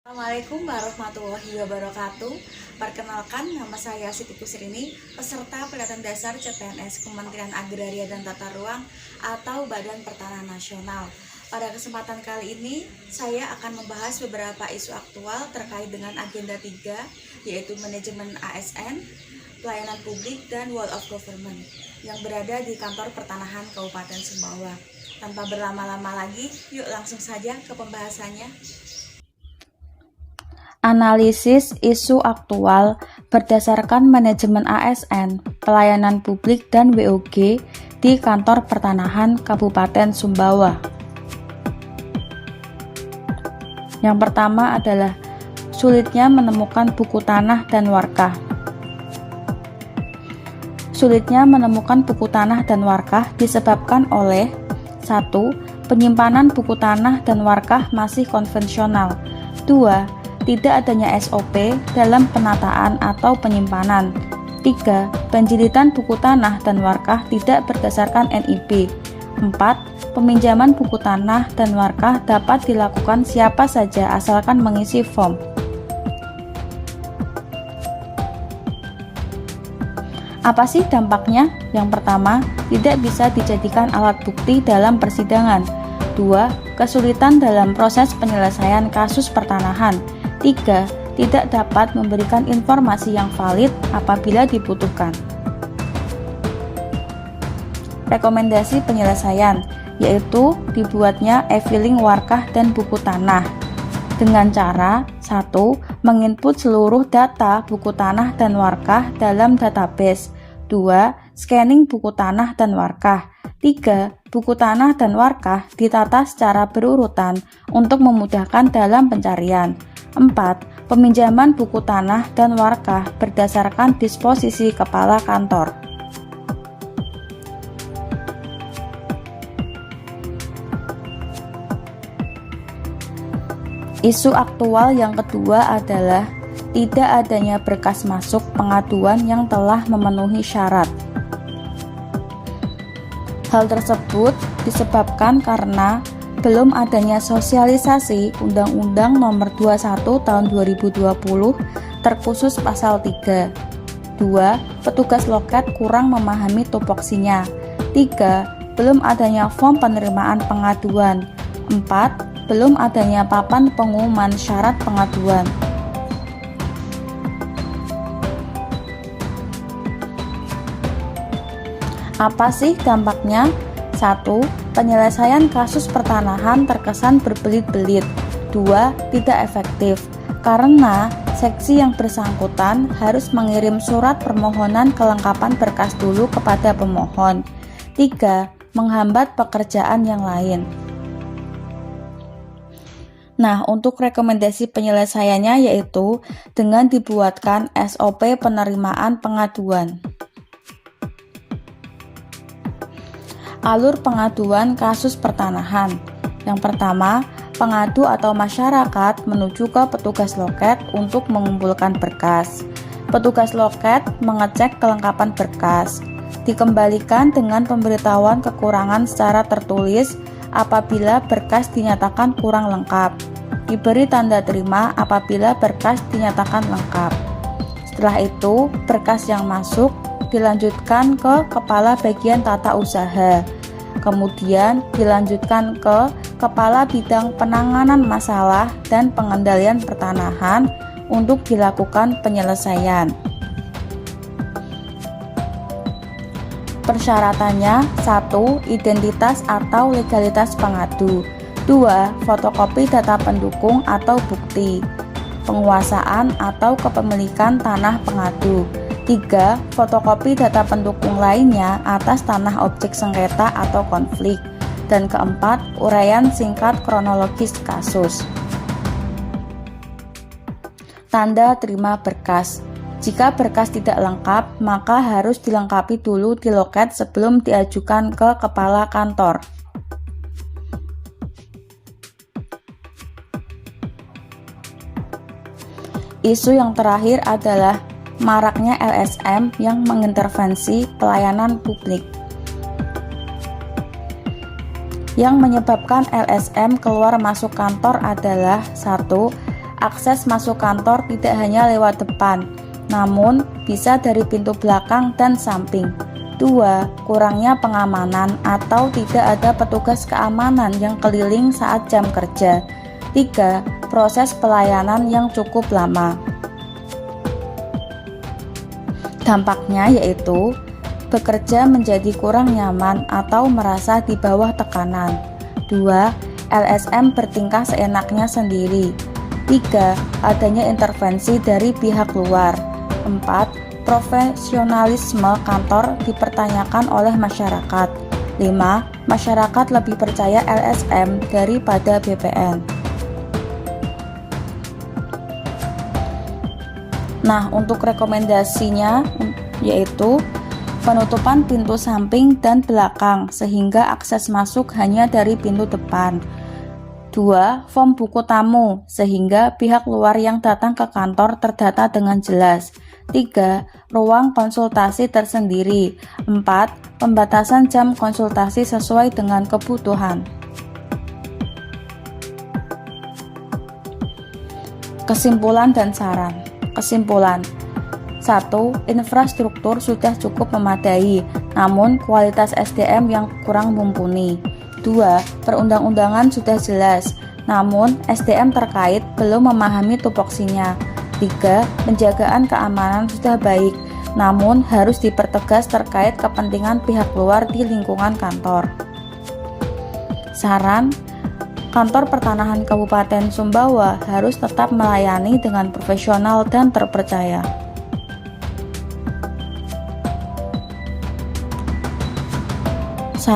Assalamualaikum warahmatullahi wabarakatuh. Perkenalkan, nama saya Siti Kusrini, peserta Pelatihan Dasar CPNS Kementerian Agraria dan Tata Ruang atau Badan Pertanahan Nasional. Pada kesempatan kali ini, saya akan membahas beberapa isu aktual terkait dengan agenda 3, yaitu manajemen ASN, pelayanan publik, dan Wall of Government yang berada di Kantor Pertanahan Kabupaten Sumbawa. Tanpa berlama-lama lagi, yuk langsung saja ke pembahasannya. Analisis isu aktual berdasarkan manajemen ASN, pelayanan publik dan WOG di Kantor Pertanahan Kabupaten Sumbawa. Yang pertama adalah sulitnya menemukan buku tanah dan warkah. Sulitnya menemukan buku tanah dan warkah disebabkan oleh 1. Penyimpanan buku tanah dan warkah masih konvensional. 2. Tidak adanya SOP dalam penataan atau penyimpanan. 3. Penjilitan buku tanah dan warkah tidak berdasarkan NIB. 4. Peminjaman buku tanah dan warkah dapat dilakukan siapa saja asalkan mengisi form. Apa sih dampaknya? Yang pertama, tidak bisa dijadikan alat bukti dalam persidangan. 2. Kesulitan dalam proses penyelesaian kasus pertanahan. 3. Tidak dapat memberikan informasi yang valid apabila dibutuhkan. Rekomendasi penyelesaian, yaitu dibuatnya e-filing warkah dan buku tanah dengan cara 1. Menginput seluruh data buku tanah dan warkah dalam database. 2. Scanning buku tanah dan warkah. 3. Buku tanah dan warkah ditata secara berurutan untuk memudahkan dalam pencarian. 4. Peminjaman buku tanah dan warkah berdasarkan disposisi kepala kantor. Isu aktual yang kedua adalah tidak adanya berkas masuk pengaduan yang telah memenuhi syarat. Hal tersebut disebabkan karena belum adanya sosialisasi Undang-Undang Nomor 21 Tahun 2020 terkhusus Pasal 3. 2. Petugas loket kurang memahami tupoksinya. 3. Belum adanya form penerimaan pengaduan. 4. Belum adanya papan pengumuman syarat pengaduan. Apa sih dampaknya? 1. Penyelesaian kasus pertanahan terkesan berbelit-belit. 2. Tidak efektif karena seksi yang bersangkutan harus mengirim surat permohonan kelengkapan berkas dulu kepada pemohon. 3. Menghambat pekerjaan yang lain. Nah, untuk rekomendasi penyelesaiannya yaitu dengan dibuatkan SOP penerimaan pengaduan. Alur pengaduan kasus pertanahan. Yang pertama, pengadu atau masyarakat menuju ke petugas loket untuk mengumpulkan berkas. Petugas loket mengecek kelengkapan berkas. Dikembalikan dengan pemberitahuan kekurangan secara tertulis apabila berkas dinyatakan kurang lengkap. Diberi tanda terima apabila berkas dinyatakan lengkap. Setelah itu, berkas yang masuk dilanjutkan ke Kepala Bagian Tata Usaha, kemudian dilanjutkan ke Kepala Bidang Penanganan Masalah dan Pengendalian Pertanahan untuk dilakukan penyelesaian. Persyaratannya 1. Identitas atau legalitas pengadu. 2. Fotokopi data pendukung atau bukti penguasaan atau kepemilikan tanah pengadu. 3. Fotokopi data pendukung lainnya atas tanah objek sengketa atau konflik. Dan keempat, uraian singkat kronologis kasus. Tanda terima berkas. Jika berkas tidak lengkap, maka harus dilengkapi dulu di loket sebelum diajukan ke kepala kantor. Isu yang terakhir adalah maraknya LSM yang mengintervensi pelayanan publik. Yang menyebabkan LSM keluar masuk kantor adalah 1. akses masuk kantor tidak hanya lewat depan, namun bisa dari pintu belakang dan samping. 2. Kurangnya pengamanan atau tidak ada petugas keamanan yang keliling saat jam kerja. 3. Proses pelayanan yang cukup lama. Dampaknya yaitu bekerja menjadi kurang nyaman atau merasa di bawah tekanan. 2. LSM bertingkah seenaknya sendiri. 3. Adanya intervensi dari pihak luar. 4. Profesionalisme kantor dipertanyakan oleh masyarakat. 5. Masyarakat lebih percaya LSM daripada BPN. Nah, untuk rekomendasinya yaitu penutupan pintu samping dan belakang sehingga akses masuk hanya dari pintu depan. 2. Form buku tamu sehingga pihak luar yang datang ke kantor terdata dengan jelas. 3. Ruang konsultasi tersendiri. 4. Pembatasan jam konsultasi sesuai dengan kebutuhan. Kesimpulan dan saran. Kesimpulan. 1. Infrastruktur sudah cukup memadai, namun kualitas SDM yang kurang mumpuni. 2. Perundang-undangan sudah jelas, namun SDM terkait belum memahami tupoksinya. 3. Penjagaan keamanan sudah baik, namun harus dipertegas terkait kepentingan pihak luar di lingkungan kantor. Saran, Kantor Pertanahan Kabupaten Sumbawa harus tetap melayani dengan profesional dan terpercaya.